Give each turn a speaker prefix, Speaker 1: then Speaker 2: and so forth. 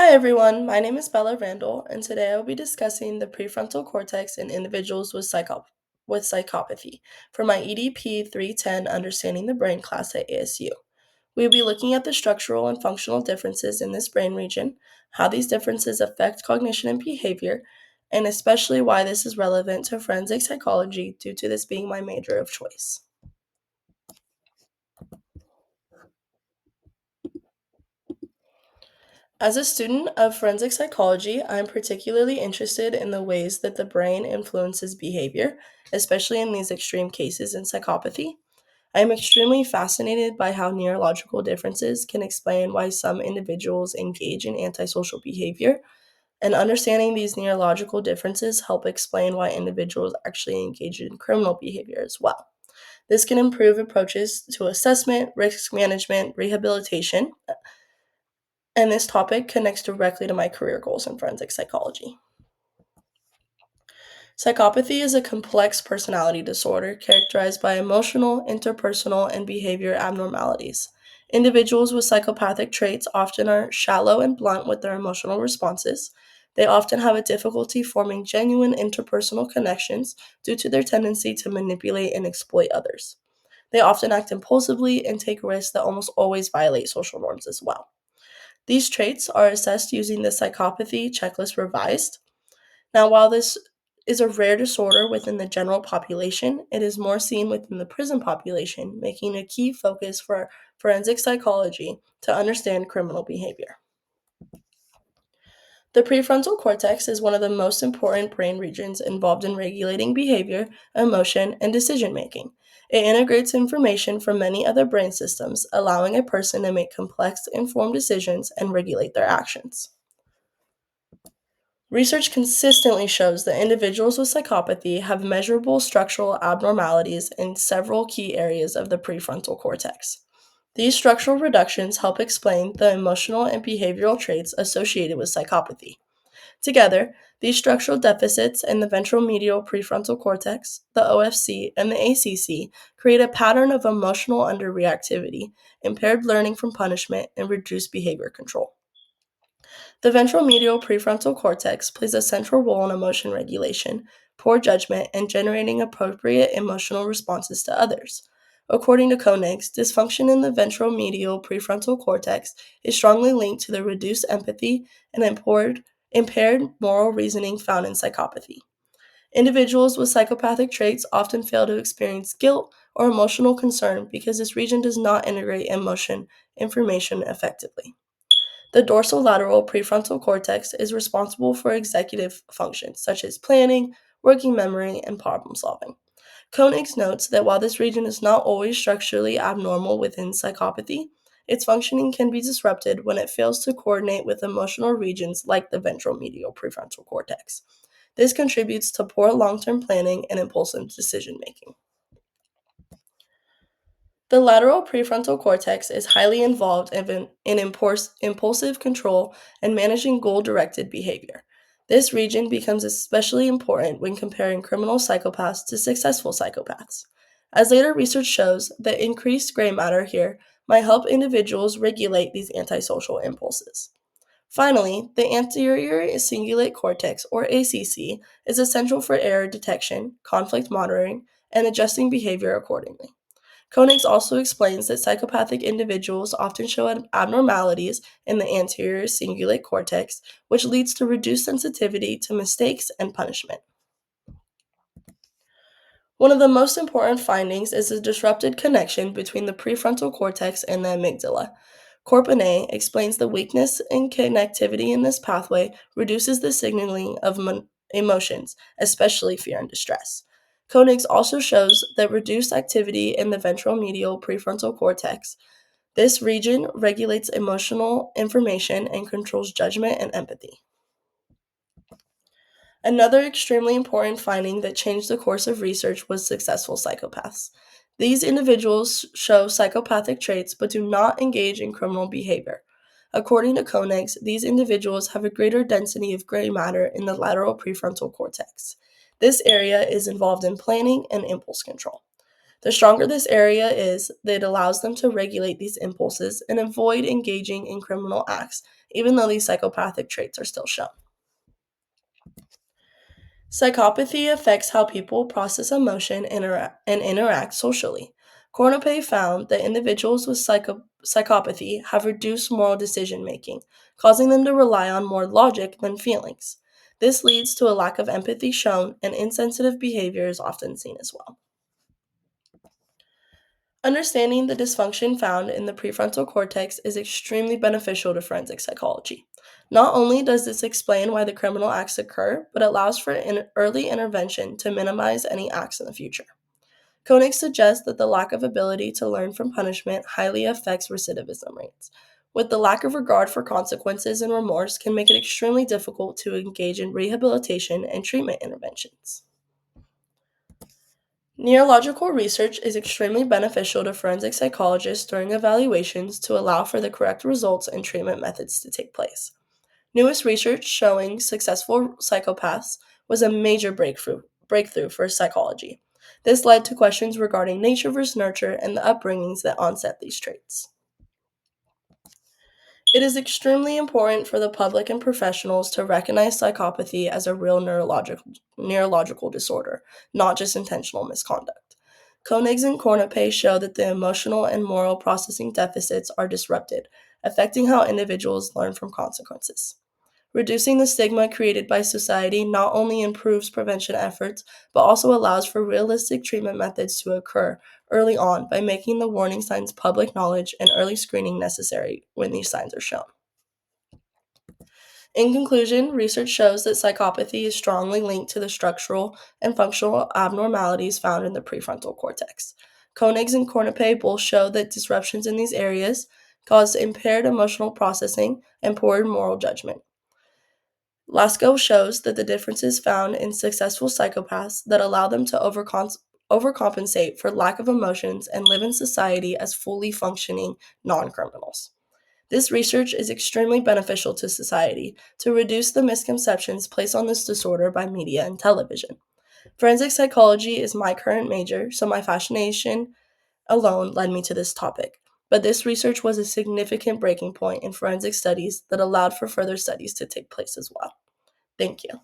Speaker 1: Hi everyone, my name is Bella Randall, and today I will be discussing the prefrontal cortex in individuals with psychopathy for my EDP 310 Understanding the Brain class at ASU. We will be looking at the structural and functional differences in this brain region, how these differences affect cognition and behavior, and especially why this is relevant to forensic psychology due to this being my major of choice. As a student of forensic psychology, I'm particularly interested in the ways that the brain influences behavior, especially in these extreme cases in psychopathy. I am extremely fascinated by how neurological differences can explain why some individuals engage in antisocial behavior, and understanding these neurological differences help explain why individuals actually engage in criminal behavior as well. This can improve approaches to assessment, risk management, rehabilitation, and this topic connects directly to my career goals in forensic psychology. Psychopathy is a complex personality disorder characterized by emotional, interpersonal, and behavior abnormalities. Individuals with psychopathic traits often are shallow and blunt with their emotional responses. They often have a difficulty forming genuine interpersonal connections due to their tendency to manipulate and exploit others. They often act impulsively and take risks that almost always violate social norms as well. These traits are assessed using the Psychopathy Checklist Revised. Now, while this is a rare disorder within the general population, it is more seen within the prison population, making a key focus for forensic psychology to understand criminal behavior. The prefrontal cortex is one of the most important brain regions involved in regulating behavior, emotion, and decision making. It integrates information from many other brain systems, allowing a person to make complex, informed decisions and regulate their actions. Research consistently shows that individuals with psychopathy have measurable structural abnormalities in several key areas of the prefrontal cortex. These structural reductions help explain the emotional and behavioral traits associated with psychopathy. Together, these structural deficits in the ventromedial prefrontal cortex, the OFC, and the ACC create a pattern of emotional underreactivity, impaired learning from punishment, and reduced behavior control. The ventromedial prefrontal cortex plays a central role in emotion regulation, poor judgment, and generating appropriate emotional responses to others. According to Koenig's, dysfunction in the ventromedial prefrontal cortex is strongly linked to the reduced empathy and impaired moral reasoning found in psychopathy. Individuals with psychopathic traits often fail to experience guilt or emotional concern because this region does not integrate emotion information effectively. The dorsolateral prefrontal cortex is responsible for executive functions such as planning, working memory, and problem solving. Koenig notes that while this region is not always structurally abnormal within psychopathy, its functioning can be disrupted when it fails to coordinate with emotional regions like the ventromedial prefrontal cortex. This contributes to poor long term planning and impulsive decision making. The lateral prefrontal cortex is highly involved in impulsive control and managing goal directed behavior. This region becomes especially important when comparing criminal psychopaths to successful psychopaths. As later research shows, the increased gray matter here might help individuals regulate these antisocial impulses. Finally, the anterior cingulate cortex, or ACC, is essential for error detection, conflict monitoring, and adjusting behavior accordingly. Koenig also explains that psychopathic individuals often show abnormalities in the anterior cingulate cortex, which leads to reduced sensitivity to mistakes and punishment. One of the most important findings is the disrupted connection between the prefrontal cortex and the amygdala. Corpone explains the weakness in connectivity in this pathway reduces the signaling of emotions, especially fear and distress. Koenig also shows that reduced activity in the ventromedial prefrontal cortex. This region regulates emotional information and controls judgment and empathy. Another extremely important finding that changed the course of research was successful psychopaths. These individuals show psychopathic traits but do not engage in criminal behavior. According to Koenig, these individuals have a greater density of gray matter in the lateral prefrontal cortex. This area is involved in planning and impulse control. The stronger this area is, it allows them to regulate these impulses and avoid engaging in criminal acts, even though these psychopathic traits are still shown. Psychopathy affects how people process emotion and interact socially. Cornapay found that individuals with psychopathy have reduced moral decision making, causing them to rely on more logic than feelings. This leads to a lack of empathy shown, and insensitive behavior is often seen as well. Understanding the dysfunction found in the prefrontal cortex is extremely beneficial to forensic psychology. Not only does this explain why the criminal acts occur, but allows for early intervention to minimize any acts in the future. Koenig suggests that the lack of ability to learn from punishment highly affects recidivism rates. With the lack of regard for consequences and remorse can make it extremely difficult to engage in rehabilitation and treatment interventions. Neurological research is extremely beneficial to forensic psychologists during evaluations to allow for the correct results and treatment methods to take place. Newest research showing successful psychopaths was a major breakthrough for psychology. This led to questions regarding nature versus nurture and the upbringings that onset these traits. It is extremely important for the public and professionals to recognize psychopathy as a real neurological disorder, not just intentional misconduct. Koenigs and Cornapay show that the emotional and moral processing deficits are disrupted, affecting how individuals learn from consequences. Reducing the stigma created by society not only improves prevention efforts, but also allows for realistic treatment methods to occur early on by making the warning signs public knowledge and early screening necessary when these signs are shown. In conclusion, research shows that psychopathy is strongly linked to the structural and functional abnormalities found in the prefrontal cortex. Koenigs and Cornapay both show that disruptions in these areas cause impaired emotional processing and poor moral judgment. Lasco shows that the differences found in successful psychopaths that allow them to overcompensate for lack of emotions and live in society as fully functioning non-criminals. This research is extremely beneficial to society to reduce the misconceptions placed on this disorder by media and television. Forensic psychology is my current major, so my fascination alone led me to this topic. But this research was a significant breaking point in forensic studies that allowed for further studies to take place as well. Thank you.